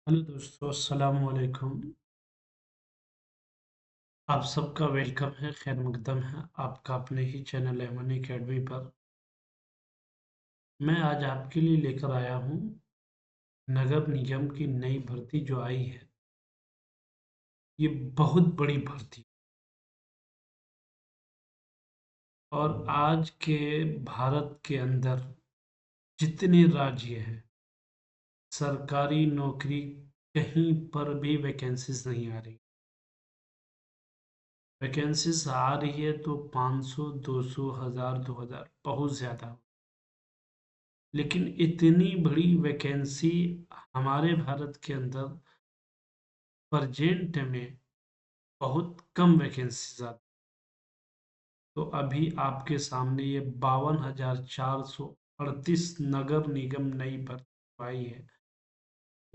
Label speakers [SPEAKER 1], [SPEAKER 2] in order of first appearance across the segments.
[SPEAKER 1] Hello दोस्तों, अस्सलाम वालेकुम। आप सबका वेलकम है, खैर मकदम है आपका अपने ही चैनल एमन एकेडमी पर। मैं आज आपके लिए लेकर आया हूँ नगर निगम की नई भर्ती जो आई है। ये बहुत बड़ी भर्ती और आज के भारत के अंदर जितने राज्य हैं, सरकारी नौकरी कहीं पर भी वैकेंसीज नहीं आ रही। वैकेंसीज आ रही है तो 500, 200, 1000, 2000 बहुत ज़्यादा। लेकिन इतनी बड़ी वैकेंसी हमारे भारत के अंदर प्रेजेंट में बहुत कम वैकेंसीज आती। तो अभी आपके सामने ये 52,438 नगर निगम नई भर्ती आई है।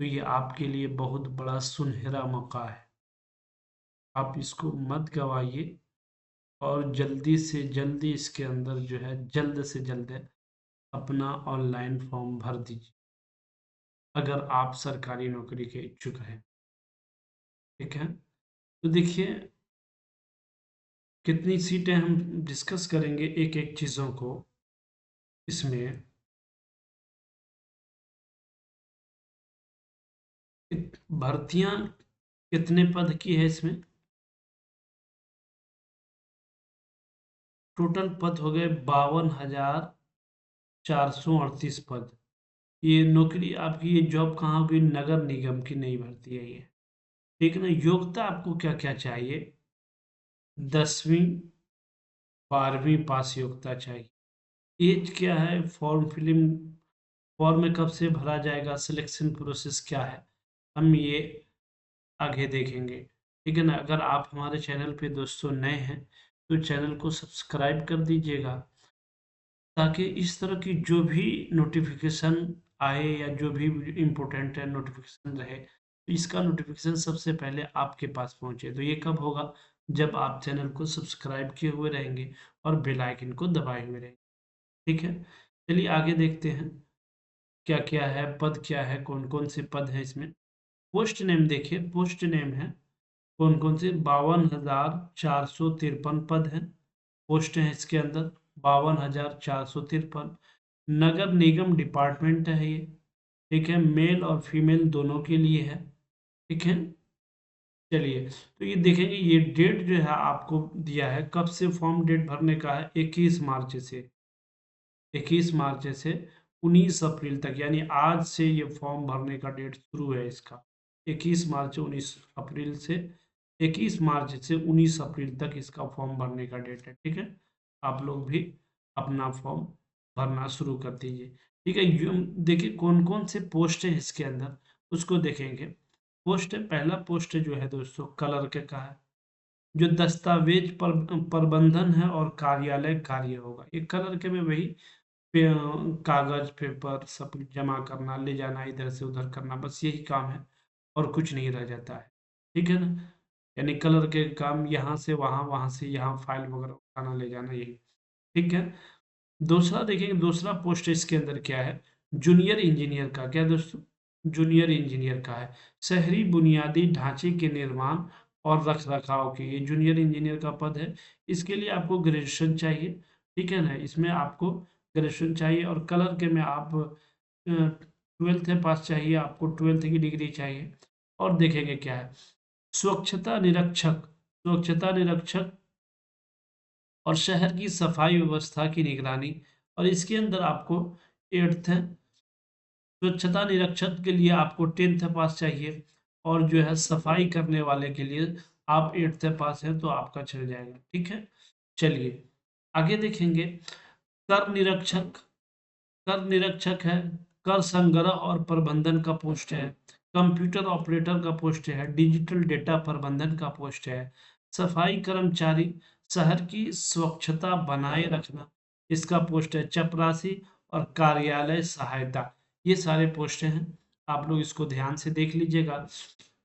[SPEAKER 1] तो ये आपके लिए बहुत बड़ा सुनहरा मौका है। आप इसको मत गवाइए और जल्दी से जल्दी इसके अंदर जो है जल्द से जल्द अपना ऑनलाइन फॉर्म भर दीजिए अगर आप सरकारी नौकरी के इच्छुक हैं। ठीक है, तो देखिए कितनी सीटें हम डिस्कस करेंगे एक एक चीज़ों को इसमें। भर्तियां कितने पद की है इसमें? टोटल पद हो गए 52,438 पद। ये नौकरी आपकी, ये जॉब कहाँ होगी? नगर निगम की नई भर्ती है ये। ठीक है ना। योग्यता आपको क्या क्या चाहिए? 10वीं 12वीं पास योग्यता चाहिए। एज क्या है? फॉर्म में कब से भरा जाएगा? सिलेक्शन प्रोसेस क्या है? हम ये आगे देखेंगे। ठीक है ना। अगर आप हमारे चैनल पे दोस्तों नए हैं तो चैनल को सब्सक्राइब कर दीजिएगा ताकि इस तरह की जो भी नोटिफिकेशन आए या जो भी इम्पोर्टेंट है नोटिफिकेशन रहे तो इसका नोटिफिकेशन सबसे पहले आपके पास पहुंचे। तो ये कब होगा? जब आप चैनल को सब्सक्राइब किए हुए रहेंगे और बेल आइकन को दबाए हुए रहेंगे। ठीक है, चलिए आगे देखते हैं क्या क्या है, पद क्या है, कौन कौन से पद हैं इसमें। पोस्ट नेम देखिए, पोस्ट नेम है कौन कौन से? 52,453 पद हैं, पोस्ट हैं इसके अंदर 52,453। नगर निगम डिपार्टमेंट है ये। ठीक है, मेल और फीमेल दोनों के लिए है। ठीक है, चलिए तो ये देखेंगे ये डेट जो है आपको दिया है कब से फॉर्म डेट भरने का है? 21 मार्च से। 21 मार्च से 19 अप्रैल तक, यानी आज से ये फॉर्म भरने का डेट शुरू है इसका। 21 मार्च 19 अप्रैल से 21 मार्च से 19 अप्रैल तक इसका फॉर्म भरने का डेट है। ठीक है, आप लोग भी अपना फॉर्म भरना शुरू कर दीजिए। ठीक है, देखिए कौन कौन से पोस्ट है इसके अंदर उसको देखेंगे। पोस्ट है, पहला पोस्ट जो है दोस्तों क्लर्क का है, जो दस्तावेज पर प्रबंधन है और कार्यालय कार्य होगा। ये क्लर्क में वही कागज पेपर सब जमा करना, ले जाना इधर से उधर करना, बस यही काम है और कुछ नहीं रह जाता है। ठीक है ना। यानी कलर के काम यहाँ से वहाँ, वहाँ से यहाँ, फाइल वगैरह उठाना ले जाना, यही। ठीक है, दूसरा देखेंगे, दूसरा पोस्ट इसके अंदर क्या है? जूनियर इंजीनियर का। क्या दोस्तों? जूनियर इंजीनियर का है, शहरी बुनियादी ढांचे के निर्माण और रख रखाव के, ये जूनियर इंजीनियर का पद है। इसके लिए आपको ग्रेजुएशन चाहिए। ठीक है ना, इसमें आपको ग्रेजुएशन चाहिए और कलर के में आप 12th पास चाहिए, आपको 12th की डिग्री चाहिए। और देखेंगे क्या है? स्वच्छता निरीक्षक, स्वच्छता निरीक्षक और शहर की सफाई व्यवस्था की निगरानी। और इसके अंदर आपको 8th है। स्वच्छता निरीक्षक के लिए आपको 10th पास चाहिए और जो है सफाई करने वाले के लिए आप 8th पास है तो आपका चल जाएगा। ठीक है, चलिए आगे देखेंगे। कर निरीक्षक, कर निरीक्षक है, कर संग्रह और प्रबंधन का पोस्ट है, कंप्यूटर ऑपरेटर का पोस्ट है, डिजिटल डेटा प्रबंधन का पोस्ट है, सफाई कर्मचारी, शहर की स्वच्छता बनाए रखना, इसका पोस्ट है, चपरासी और कार्यालय सहायता। ये सारे पोस्ट हैं, आप लोग इसको ध्यान से देख लीजिएगा।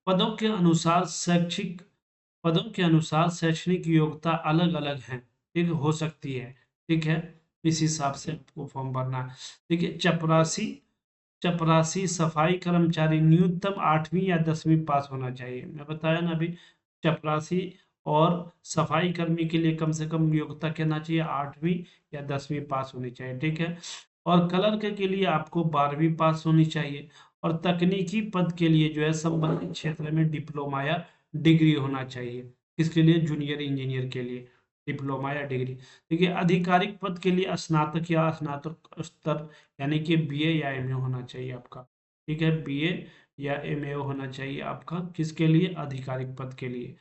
[SPEAKER 1] पदों के अनुसार शैक्षिक, पदों के अनुसार शैक्षणिक योग्यता अलग अलग है। ठीक हो सकती है। ठीक है, इस हिसाब से आपको फॉर्म भरना है। देखिए चपरासी चपरासी सफाई कर्मचारी न्यूनतम 8वीं या 10वीं पास होना चाहिए। मैं बताया ना अभी, चपरासी और सफाई कर्मी के लिए कम से कम योग्यता कहना चाहिए 8वीं या 10वीं पास होनी चाहिए, ठीक है। और क्लर्क के लिए आपको 12वीं पास होनी चाहिए। और तकनीकी पद के लिए जो है संबंधित क्षेत्र में डिप्लोमा या डिग्री होना चाहिए। इसके लिए जूनियर इंजीनियर के लिए डिप्लोमा या डिग्री। देखिए आधिकारिक पद के लिए स्नातक या स्नातक स्तर यानी कि बीए या एमए होना चाहिए आपका, ठीक है। बीए या एमए होना चाहिए आपका, किसके लिए? आधिकारिक पद के लिए,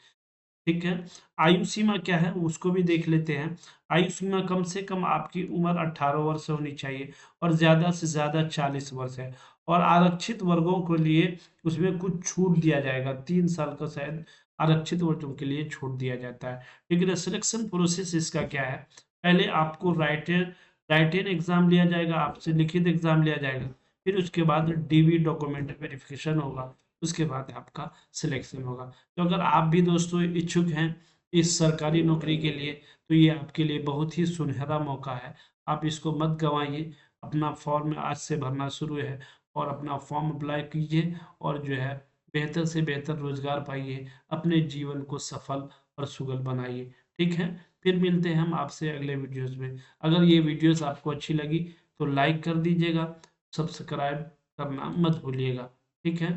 [SPEAKER 1] ठीक है। आयु सीमा क्या है उसको भी देख लेते हैं। आयु सीमा कम से कम आपकी उम्र 18 वर्ष होनी चाहिए और ज्यादा से ज्यादा 40 वर्ष है। और आरक्षित वर्गों के लिए उसमें कुछ छूट दिया जाएगा, 3 साल का शायद आरक्षित वर्गों के लिए छूट दिया जाता है। लेकिन सिलेक्शन प्रोसेस इसका क्या है? पहले आपको राइटेन एग्जाम लिया जाएगा, आपसे लिखित एग्जाम लिया जाएगा, फिर उसके बाद डीवी डॉक्यूमेंट वेरिफिकेशन होगा, उसके बाद आपका सिलेक्शन होगा। तो अगर आप भी दोस्तों इच्छुक हैं इस सरकारी नौकरी के लिए, तो ये आपके लिए बहुत ही सुनहरा मौका है। आप इसको मत गंवाइए। अपना फॉर्म आज से भरना शुरू है और अपना फॉर्म अप्लाई कीजिए और जो है बेहतर से बेहतर रोजगार पाइए, अपने जीवन को सफल और सुगल बनाइए, ठीक है। फिर मिलते हैं हम आपसे अगले वीडियोस में। अगर ये वीडियोस आपको अच्छी लगी तो लाइक कर दीजिएगा, सब्सक्राइब करना मत भूलिएगा, ठीक है।